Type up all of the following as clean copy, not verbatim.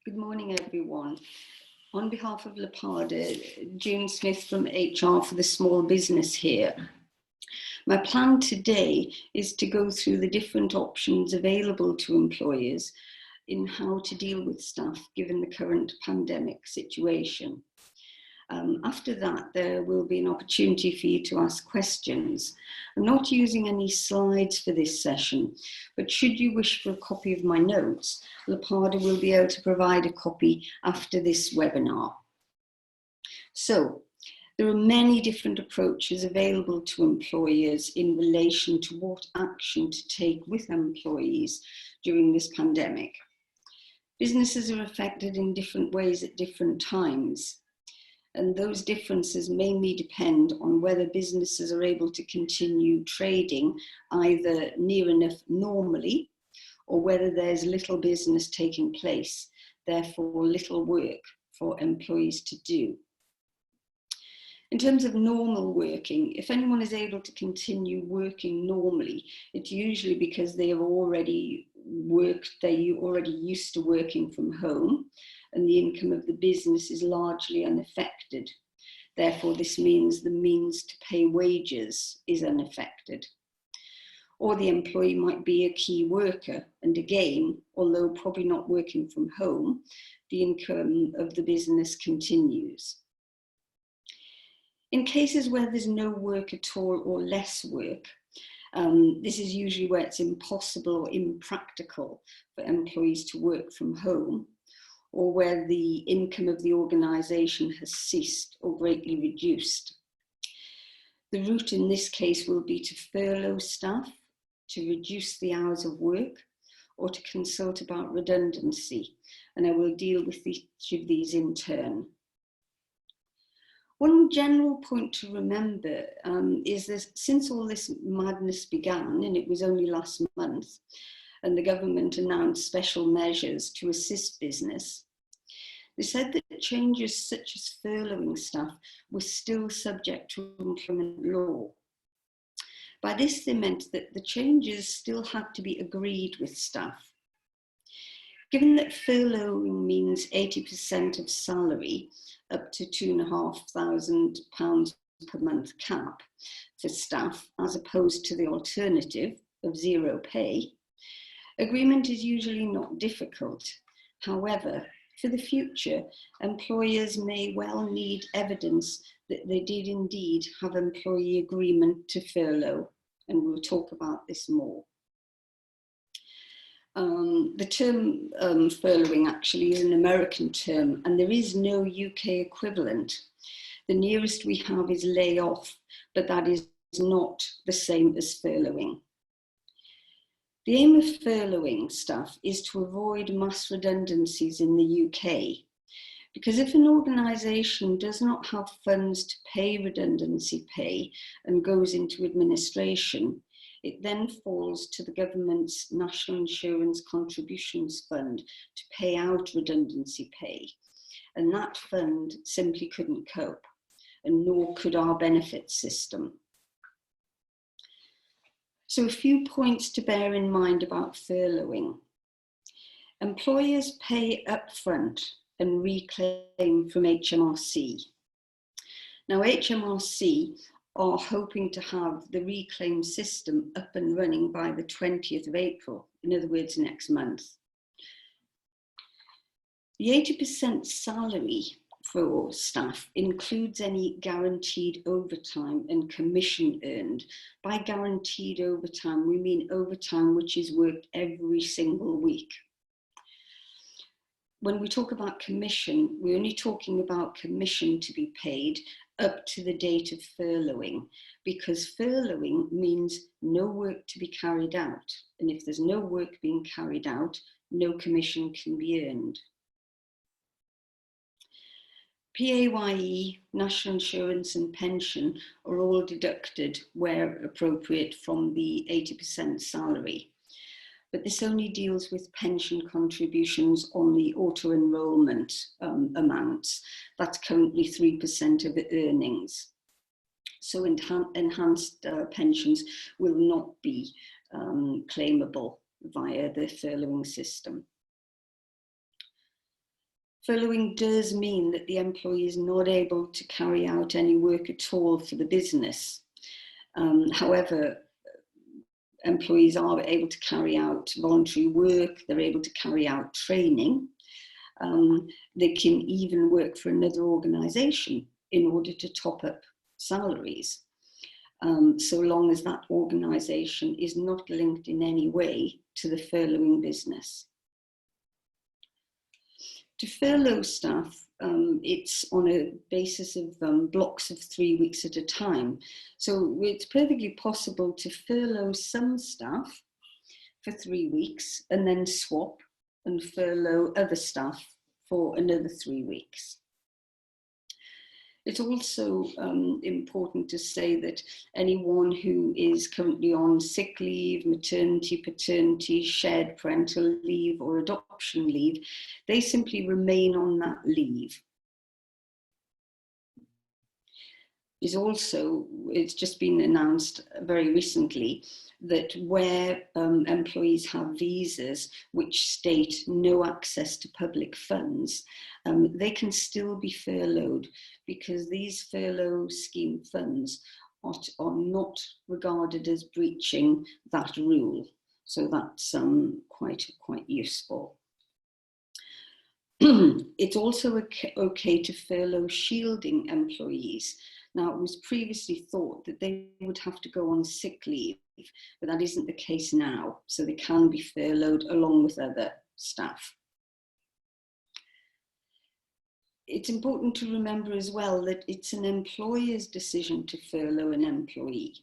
Good morning, everyone. On behalf of LAPADA, June Smith from HR for the small business here. My plan today is to go through the different options available to employers in how to deal with staff given the current pandemic situation. After that, there will be an opportunity for you to ask questions. I'm not using any slides for this session, but should you wish for a copy of my notes, LAPADA will be able to provide a copy after this webinar. So, there are many different approaches available to employers in relation to what action to take with employees during this pandemic. Businesses are affected in different ways at different times. And those differences mainly depend on whether businesses are able to continue trading either near enough normally or whether there's little business taking place, therefore little work for employees to do. In terms of normal working, if anyone is able to continue working normally, it's usually because they have already used to working from home, and the income of the business is largely unaffected. Therefore, this means the means to pay wages is unaffected. Or the employee might be a key worker, and again, although probably not working from home, the income of the business continues. In cases where there's no work at all or less work, this is usually where it's impossible or impractical for employees to work from home, or where the income of the organisation has ceased or greatly reduced. The route in this case will be to furlough staff, to reduce the hours of work, or to consult about redundancy, and I will deal with each of these in turn. One general point to remember is that since all this madness began, and it was only last month, and the government announced special measures to assist business, they said that changes such as furloughing staff were still subject to employment law. By this, they meant that the changes still had to be agreed with staff. Given that furloughing means 80% of salary, up to £2,500 per month cap for staff, as opposed to the alternative of zero pay, agreement is usually not difficult. However, for the future, employers may well need evidence that they did indeed have employee agreement to furlough, and we'll talk about this more. The term furloughing actually is an American term, and there is no UK equivalent. The nearest we have is layoff, but that is not the same as furloughing. The aim of furloughing staff is to avoid mass redundancies in the UK, because if an organisation does not have funds to pay redundancy pay and goes into administration, it then falls to the government's National Insurance Contributions Fund to pay out redundancy pay. And that fund simply couldn't cope, and nor could our benefits system. So a few points to bear in mind about furloughing. Employers pay upfront and reclaim from Hmrc. Now, Hmrc are hoping to have the reclaim system up and running by the 20th of April, in other words, next month. The 80% salary for staff includes any guaranteed overtime and commission earned. By guaranteed overtime, we mean overtime which is worked every single week. When we talk about commission, we're only talking about commission to be paid up to the date of furloughing, because furloughing means no work to be carried out. And if there's no work being carried out, no commission can be earned. PAYE, national insurance and pension are all deducted where appropriate from the 80% salary. But this only deals with pension contributions on the auto-enrolment amounts. That's currently 3% of the earnings. So enhanced pensions will not be claimable via the furloughing system. Furloughing does mean that the employee is not able to carry out any work at all for the business. However, employees are able to carry out voluntary work, they're able to carry out training. They can even work for another organisation in order to top up salaries, so long as that organisation is not linked in any way to the furloughing business. To furlough staff, it's on a basis of blocks of 3 weeks at a time. So it's perfectly possible to furlough some staff for 3 weeks and then swap and furlough other staff for another 3 weeks. It's also important to say that anyone who is currently on sick leave, maternity, paternity, shared parental leave or adoption leave, they simply remain on that leave. It's just been announced very recently that where employees have visas which state no access to public funds, they can still be furloughed because these furlough scheme funds are not regarded as breaching that rule. So that's quite useful. It's also okay to furlough shielding employees. Now, it was previously thought that they would have to go on sick leave, but that isn't the case now. So they can be furloughed along with other staff. It's important to remember as well that it's an employer's decision to furlough an employee.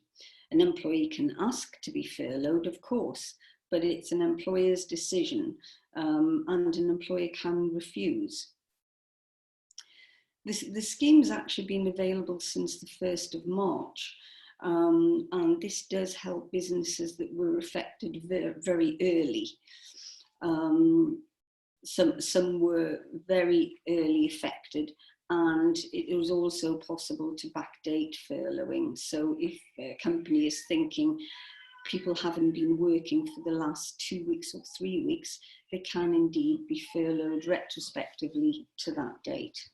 An employee can ask to be furloughed, of course, but it's an employer's decision, and an employer can refuse. The scheme has actually been available since the 1st of March, and this does help businesses that were affected very early. Some were very early affected, and it was also possible to backdate furloughing. So if a company is thinking people haven't been working for the last 2 weeks or 3 weeks, they can indeed be furloughed retrospectively to that date.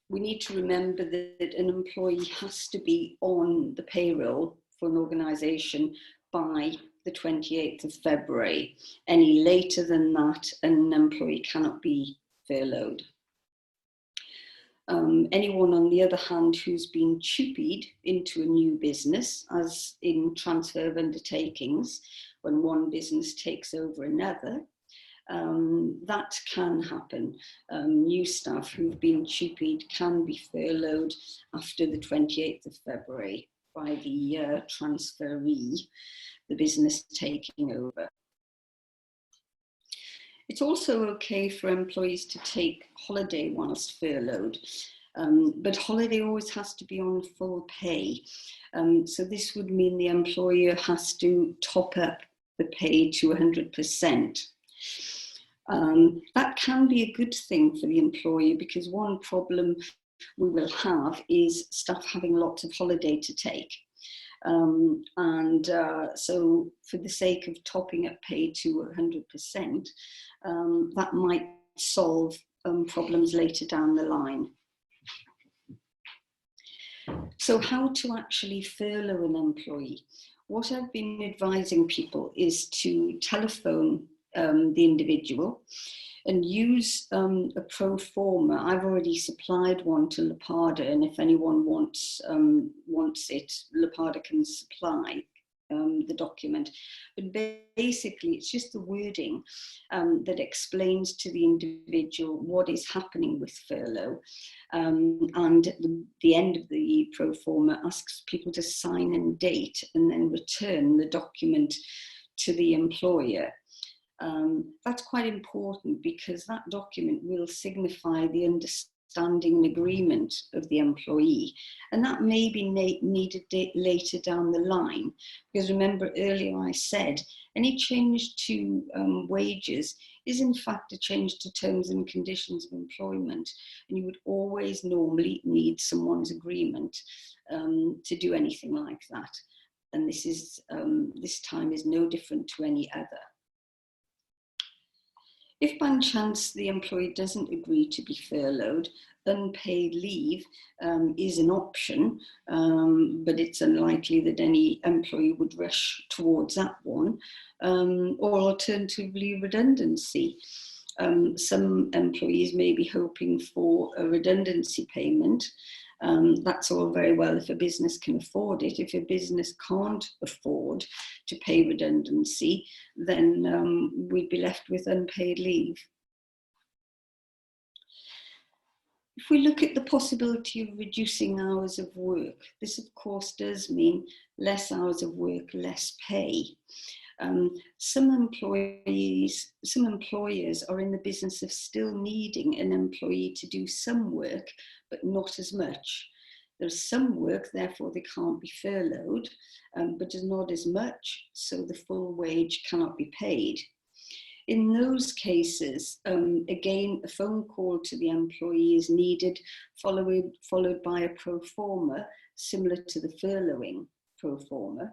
We need to remember that an employee has to be on the payroll for an organisation by the 28th of February. Any later than that, an employee cannot be furloughed. Anyone, on the other hand, who's been chupied into a new business, as in transfer of undertakings, when one business takes over another, that can happen. New staff who've been chupied can be furloughed after the 28th of February by the transferee, the business taking over. It's also okay for employees to take holiday whilst furloughed, but holiday always has to be on full pay. So this would mean the employer has to top up the pay to 100%. That can be a good thing for the employer, because one problem we will have is staff having lots of holiday to take. So for the sake of topping up pay to 100%, that might solve problems later down the line. So how to actually furlough an employee? What I've been advising people is to telephone the individual and use a pro forma. I've already supplied one to LAPADA, and if anyone wants it, LAPADA can supply the document. But basically, it's just the wording that explains to the individual what is happening with furlough. And at the end of the pro forma asks people to sign and date and then return the document to the employer. That's quite important, because that document will signify the understanding and agreement of the employee, and that may be needed later down the line, because remember earlier I said any change to wages is in fact a change to terms and conditions of employment, and you would always normally need someone's agreement to do anything like that, and this time is no different to any other. If by chance the employee doesn't agree to be furloughed, unpaid leave is an option, but it's unlikely that any employee would rush towards that one, or alternatively redundancy. Some employees may be hoping for a redundancy payment. That's all very well if a business can afford it. If a business can't afford to pay redundancy, then we'd be left with unpaid leave. If we look at the possibility of reducing hours of work, this of course does mean less hours of work, less pay. Some employers are in the business of still needing an employee to do some work, but not as much. There's some work, therefore they can't be furloughed, but there's not as much, so the full wage cannot be paid. In those cases, again, a phone call to the employee is needed, followed by a pro forma, similar to the furloughing pro forma,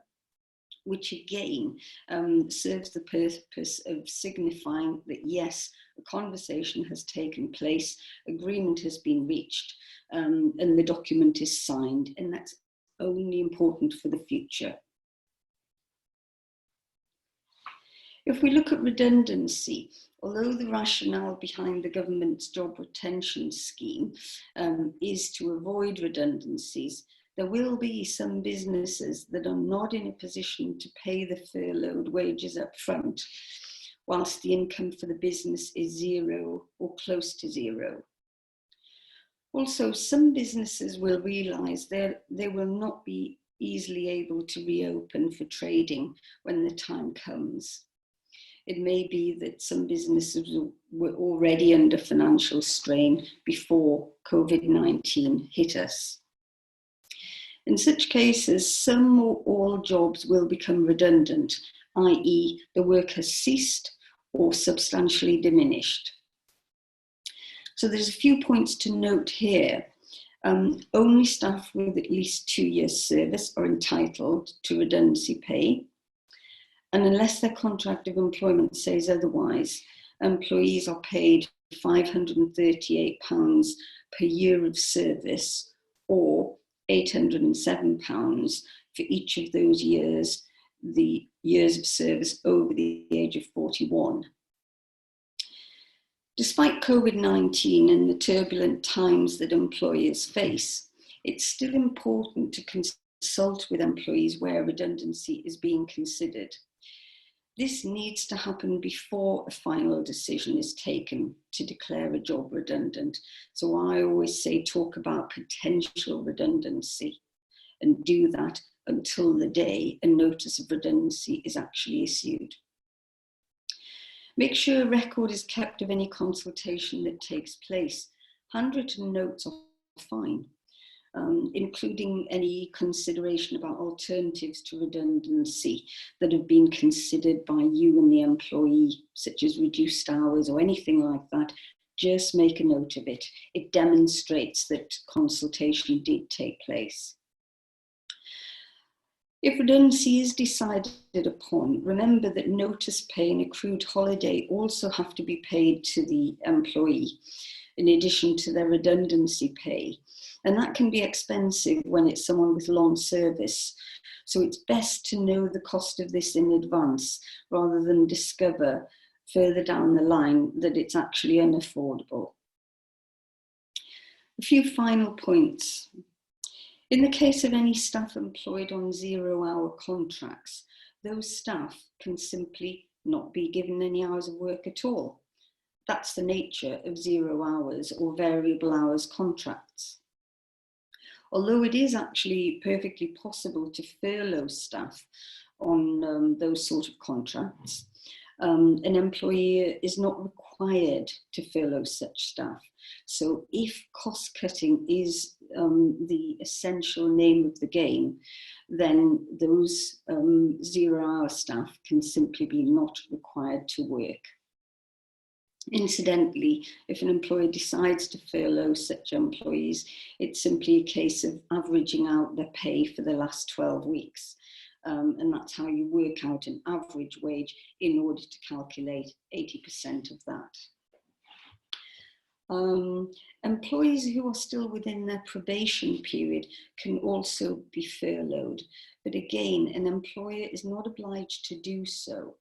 which again serves the purpose of signifying that yes, a conversation has taken place, agreement has been reached, and the document is signed, and that's only important for the future. If we look at redundancy, although the rationale behind the government's job retention scheme is to avoid redundancies, there will be some businesses that are not in a position to pay the furloughed wages up front, whilst the income for the business is zero or close to zero. Also, some businesses will realise that they will not be easily able to reopen for trading when the time comes. It may be that some businesses were already under financial strain before COVID-19 hit us. In such cases, some or all jobs will become redundant, i.e. the work has ceased or substantially diminished. So there's a few points to note here. Only staff with at least 2 years service are entitled to redundancy pay. And unless their contract of employment says otherwise, employees are paid £538 per year of service, or £807 for each of those years, the years of service over the age of 41. Despite COVID-19 and the turbulent times that employers face, it's still important to consult with employees where redundancy is being considered. This needs to happen before a final decision is taken to declare a job redundant. So I always say talk about potential redundancy and do that until the day a notice of redundancy is actually issued. Make sure a record is kept of any consultation that takes place. Handwritten notes are fine. Including any consideration about alternatives to redundancy that have been considered by you and the employee, such as reduced hours or anything like that. Just make a note of it. It demonstrates that consultation did take place. If redundancy is decided upon, remember that notice pay and accrued holiday also have to be paid to the employee, in addition to their redundancy pay. And that can be expensive when it's someone with long service. So it's best to know the cost of this in advance rather than discover further down the line that it's actually unaffordable. A few final points. In the case of any staff employed on 0-hour contracts, those staff can simply not be given any hours of work at all. That's the nature of 0 hours or variable hours contracts. Although it is actually perfectly possible to furlough staff on those sort of contracts, an employer is not required to furlough such staff. So if cost cutting is the essential name of the game, then those 0-hour staff can simply be not required to work. Incidentally, if an employer decides to furlough such employees, it's simply a case of averaging out their pay for the last 12 weeks. and that's how you work out an average wage in order to calculate 80% of that. Employees who are still within their probation period can also be furloughed, but again, an employer is not obliged to do so.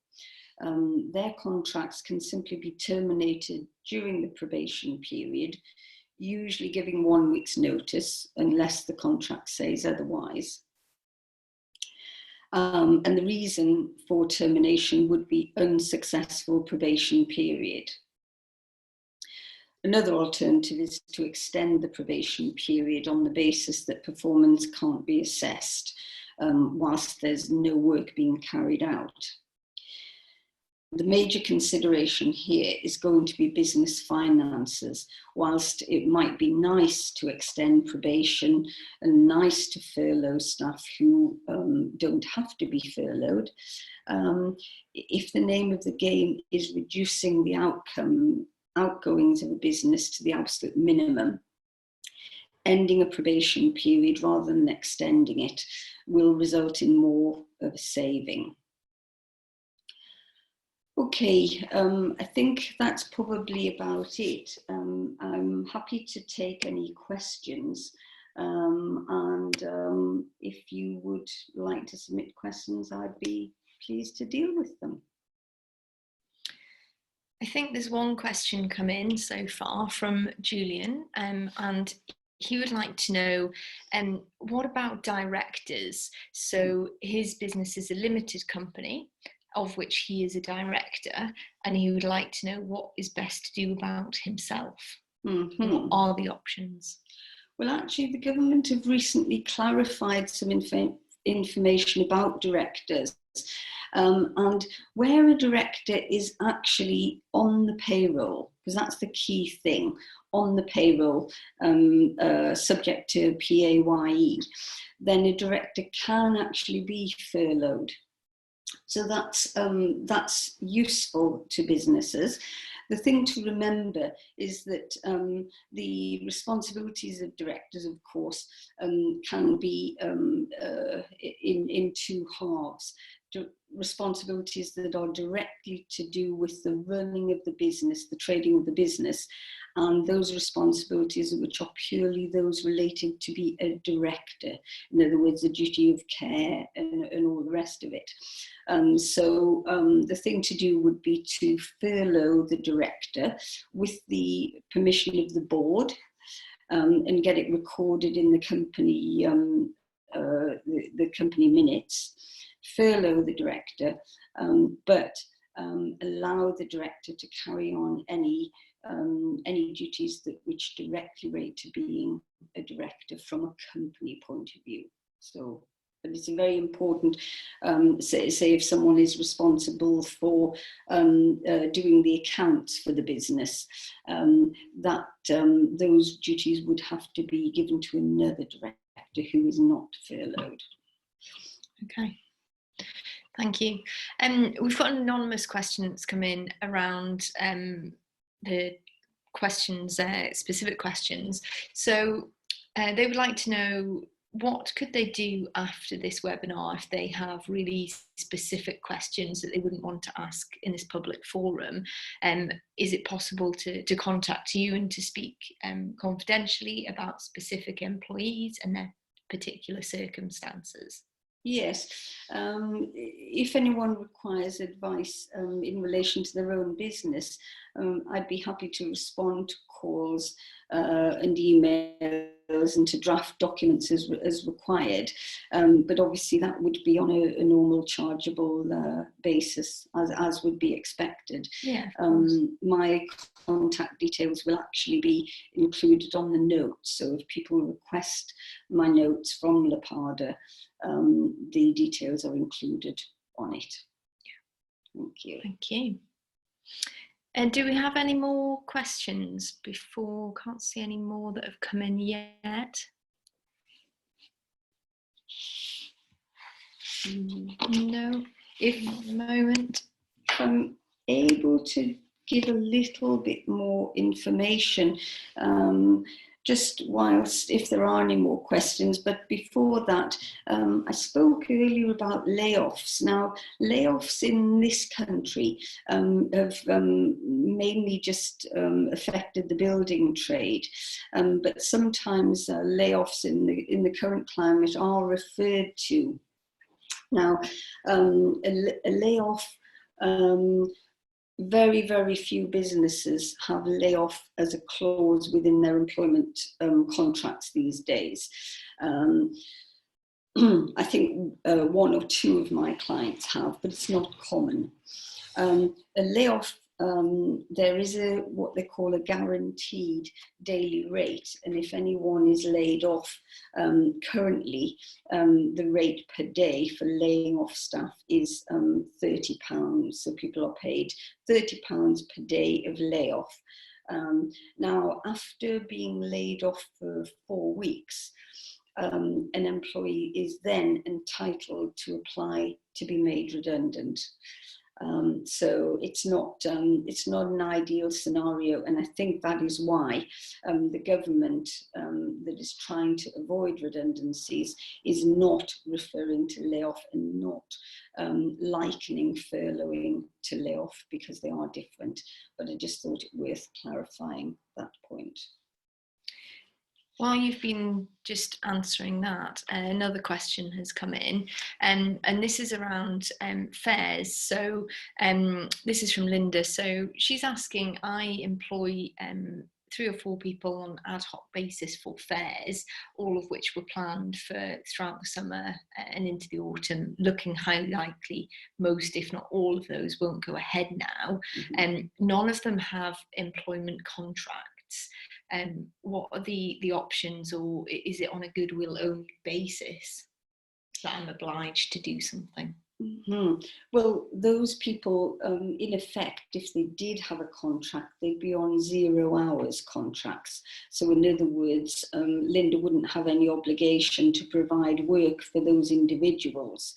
Their contracts can simply be terminated during the probation period, usually giving 1 week's notice unless the contract says otherwise. And the reason for termination would be unsuccessful probation period. Another alternative is to extend the probation period on the basis that performance can't be assessed whilst there's no work being carried out. The major consideration here is going to be business finances. Whilst it might be nice to extend probation and nice to furlough staff who don't have to be furloughed, if the name of the game is reducing the outgoings of a business to the absolute minimum, ending a probation period rather than extending it will result in more of a saving. Okay, I think that's probably about it. I'm happy to take any questions, and if you would like to submit questions, I'd be pleased to deal with them. I think there's one question come in so far from Julian, and he would like to know, what about directors? So his business is a limited company, of which he is a director, and he would like to know what is best to do about himself. What are the options? Well, actually, the government have recently clarified some information about directors. And where a director is actually on the payroll, because that's the key thing, on the payroll, subject to PAYE, then a director can actually be furloughed. So that's useful to businesses. The thing to remember is that the responsibilities of directors, of course, can be in two halves. Responsibilities that are directly to do with the running of the business, the trading of the business, and those responsibilities which are purely those related to be a director. In other words, the duty of care and all the rest of it. So the thing to do would be to furlough the director with the permission of the board and get it recorded in the company, the company minutes. Furlough the director, but allow the director to carry on any duties which directly relate to being a director from a company point of view. So, but it's very important. Say if someone is responsible for doing the accounts for the business, that those duties would have to be given to another director who is not furloughed. Okay. Thank you. We've got an anonymous question that's come in around the questions, specific questions. So they would like to know, what could they do after this webinar if they have really specific questions that they wouldn't want to ask in this public forum? Is it possible to contact you and to speak confidentially about specific employees and their particular circumstances? Yes, if anyone requires advice in relation to their own business, I'd be happy to respond to calls and emails and to draft documents as required. But obviously that would be on a normal chargeable basis, as would be expected. Yeah, my contact details will actually be included on the notes. So if people request my notes from LAPADA, the details are included on it. Thank you. Thank you. And do we have any more questions before? Can't see any more that have come in yet. No, if a moment. I'm able to give a little bit more information. just whilst, if there are any more questions, but before that, I spoke earlier about layoffs. Now, layoffs in this country have mainly just affected the building trade, but sometimes layoffs in the current climate are referred to. Now, a layoff, very, very few businesses have layoff as a clause within their employment contracts these days. I think one or two of my clients have, but it's not common. A layoff, there is what they call a guaranteed daily rate, and if anyone is laid off currently, the rate per day for laying off staff is £30. So people are paid £30 per day of layoff. Now, after being laid off for 4 weeks, an employee is then entitled to apply to be made redundant. So it's not an ideal scenario, and I think that is why the government that is trying to avoid redundancies is not referring to layoff and not likening furloughing to layoff, because they are different. But I just thought it worth clarifying that point. While you've been just answering that, another question has come in, and this is around fares. So this is from Linda. So she's asking, I employ 3 or 4 people on ad hoc basis for fares, all of which were planned for throughout the summer and into the autumn, looking highly likely most, if not all of those, won't go ahead now. None of them have employment contracts. What are the options, or is it on a goodwill only basis that I'm obliged to do something? Well, those people, in effect, if they did have a contract, they'd be on 0 hours contracts. So in other words, Linda wouldn't have any obligation to provide work for those individuals.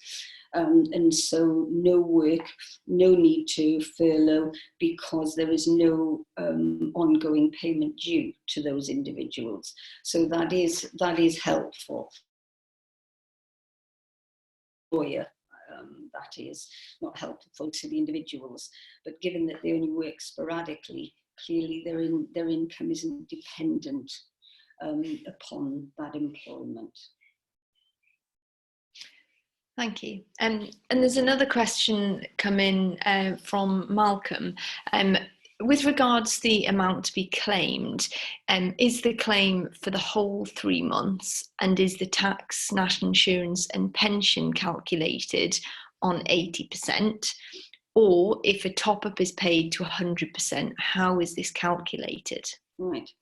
And so no work, no need to furlough, because there is no ongoing payment due to those individuals. So that is helpful. That is not helpful to the individuals, but given that they only work sporadically, clearly their income isn't dependent upon that employment. Thank you. And there's another question come in from Malcolm. With regards to the amount to be claimed, is the claim for the whole 3 months, and is the tax, national insurance and pension calculated on 80%? Or if a top-up is paid to 100%, how is this calculated? Right.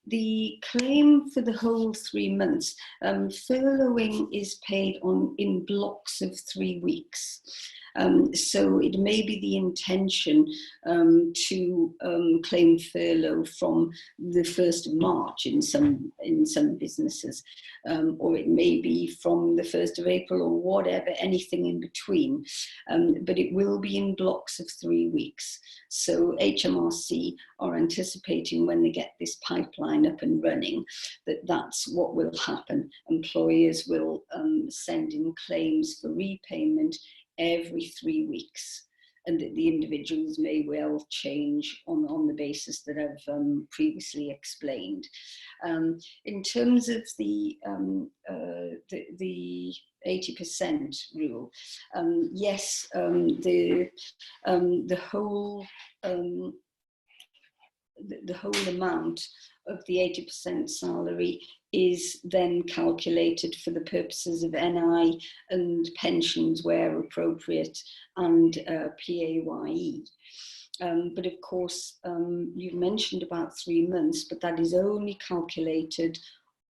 The claim for the whole 3 months, furloughing is paid in blocks of 3 weeks. So it may be the intention to claim furlough from the 1st of March in some businesses, or it may be from the 1st of April, or whatever, anything in between. But it will be in blocks of 3 weeks. So Hmrc are anticipating, when they get this pipeline up and running, that's what will happen. Employers will send in claims for repayment every 3 weeks, and that the individuals may well change on the basis that I've previously explained. In terms of the 80% rule, yes, the whole amount of the 80% salary is then calculated for the purposes of NI and pensions where appropriate, and PAYE. But of course, you've mentioned about 3 months, but that is only calculated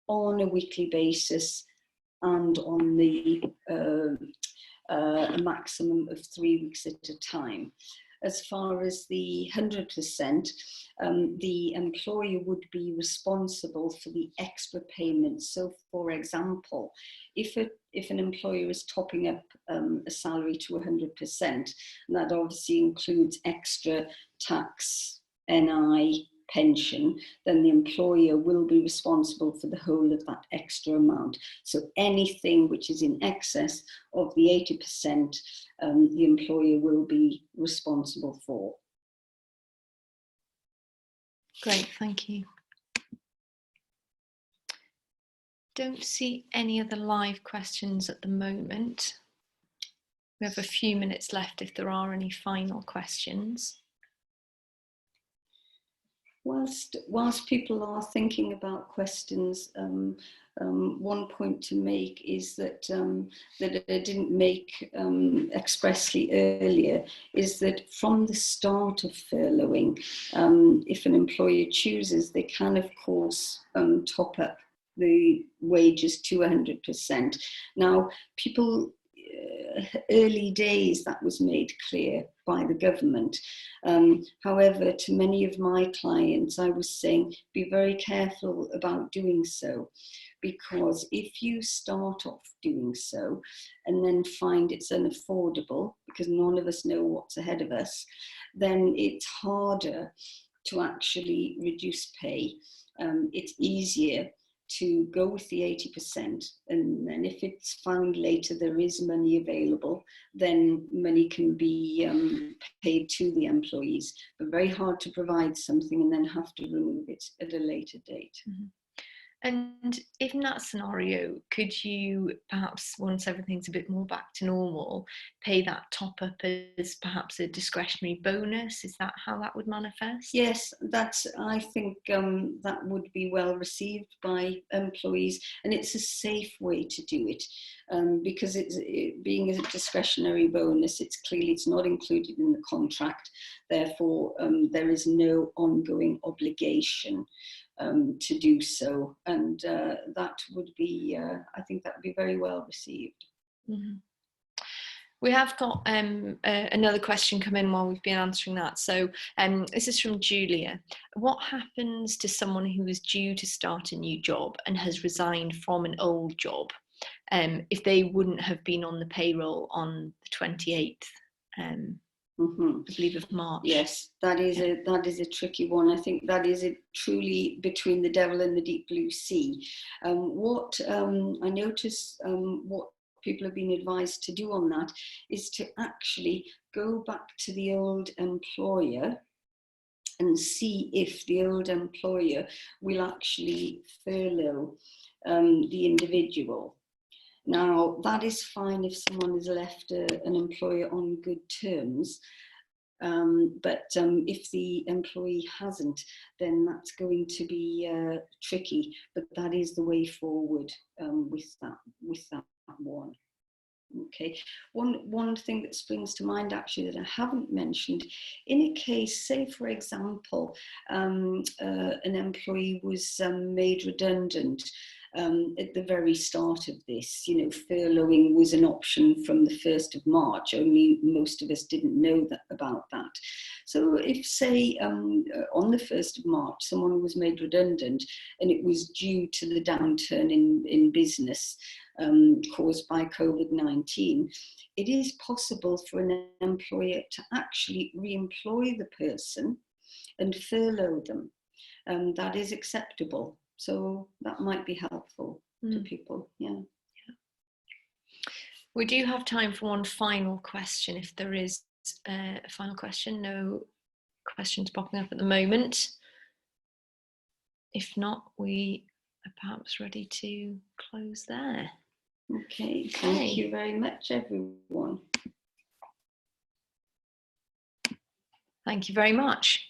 on a weekly basis and on the a maximum of 3 weeks at a time. As far as the 100%, the employer would be responsible for the extra payments. So, for example, if an employer is topping up a salary to 100%, and that obviously includes extra tax, NI, pension, then the employer will be responsible for the whole of that extra amount. So anything which is in excess of the 80%, the employer will be responsible for. Great, thank you. Don't see any other live questions at the moment. We have a few minutes left if there are any final questions. Whilst people are thinking about questions, one point to make is that that I didn't make expressly earlier is that from the start of furloughing, if an employer chooses, they can of course top up the wages to 100%. Now, people, early days that was made clear by the government. However, to many of my clients, I was saying, be very careful about doing so, because if you start off doing so and then find it's unaffordable, because none of us know what's ahead of us, then it's harder to actually reduce pay. It's easier to go with the 80%, and then if it's found later there is money available, then money can be paid to the employees, but very hard to provide something and then have to remove it at a later date. Mm-hmm. And in that scenario, could you perhaps, once everything's a bit more back to normal, pay that top up as perhaps a discretionary bonus? Is that how that would manifest? Yes, I think that would be well received by employees, and it's a safe way to do it, because being a discretionary bonus, it's not included in the contract. Therefore, there is no ongoing obligation to do so, and that would be, I think that would be very well received. Mm-hmm. We have got another question come in while we've been answering that. So this is from Julia. What happens to someone who is due to start a new job and has resigned from an old job if they wouldn't have been on the payroll on the 28th? I believe of March. Yes, that is a tricky one. I think that is truly between the devil and the deep blue sea. What I notice, what people have been advised to do on that is to actually go back to the old employer and see if the old employer will actually furlough the individual. Now, that is fine if someone has left an employer on good terms, but if the employee hasn't, then that's going to be tricky. But that is the way forward with that one. Okay, one thing that springs to mind actually that I haven't mentioned, in a case, say for example, an employee was made redundant at the very start of this. Furloughing was an option from the 1st of March, only most of us didn't know about that. So if, say, on the 1st of March, someone was made redundant and it was due to the downturn in business caused by COVID-19, it is possible for an employer to actually re-employ the person and furlough them. That is acceptable. So that might be helpful to people. Yeah. We do have time for one final question. If there is a final question, no questions popping up at the moment. If not, we are perhaps ready to close there. Okay, thank you very much, everyone. Thank you very much.